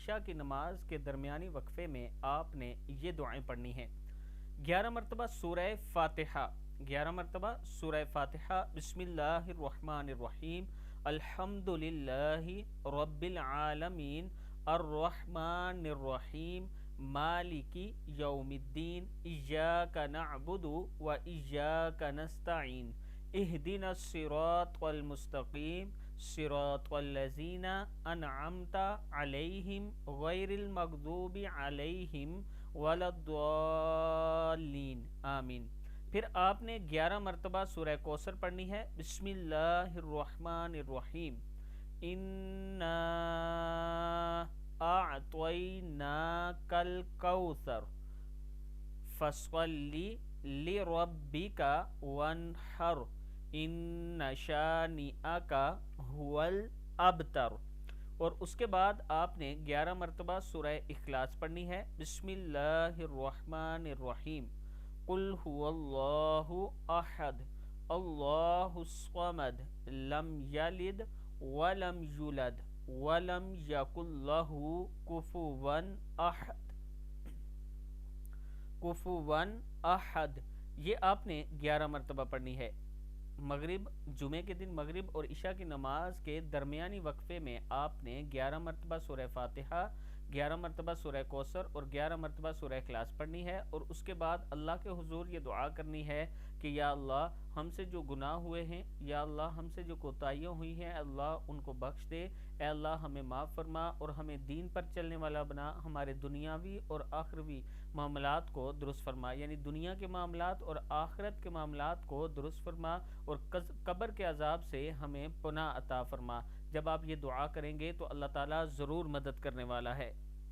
عشاء کی نماز کے درمیانی وقفے میں آپ نے یہ دعائیں پڑھنی ہیں۔ 11 مرتبہ سورہ فاتحہ، 11 مرتبہ سورہ فاتحہ۔ بسم اللہ الرحمن الرحیم، الحمد للہ رب العالمین، الرحمن الرحیم، مالک یوم الدین، ایاک نعبد و ایاک نستعین، اہدنا الصراط المستقیم، صراط الذین انعمت علیہم غیر المغضوب علیہم ولا الضالین، آمین۔ پھر آپ نے 11 مرتبہ سورہ کوثر پڑھنی ہے۔ بسم اللہ الرحمن الرحیم، انا اعطیناک الکوثر فصلی لربک وانحر ان شانئک هو الابتر۔ اور اس کے بعد آپ نے 11 مرتبہ سورہ اخلاص پڑھنی ہے۔ بسم اللہ الرحمن الرحیم، قل هو اللہ احد اللہ الصمد لم یلد ولم یولد ولم یکن لہ کفوا احد۔ یہ آپ نے 11 مرتبہ پڑھنی ہے۔ مغرب، جمعے کے دن مغرب اور عشاء کی نماز کے درمیانی وقفے میں آپ نے 11 مرتبہ سورہ فاتحہ، 11 مرتبہ سورہ کوثر اور 11 مرتبہ سورہ اخلاص پڑھنی ہے، اور اس کے بعد اللہ کے حضور یہ دعا کرنی ہے کہ یا اللہ ہم سے جو گناہ ہوئے ہیں، یا اللہ ہم سے جو کوتاہیاں ہوئی ہیں، اللہ ان کو بخش دے، اے اللہ ہمیں معاف فرما اور ہمیں دین پر چلنے والا بنا، ہمارے دنیاوی اور آخروی معاملات کو درست فرما، یعنی دنیا کے معاملات اور آخرت کے معاملات کو درست فرما، اور قبر کے عذاب سے ہمیں پناہ عطا فرما۔ جب آپ یہ دعا کریں گے تو اللہ تعالیٰ ضرور مدد کرنے والا ہے۔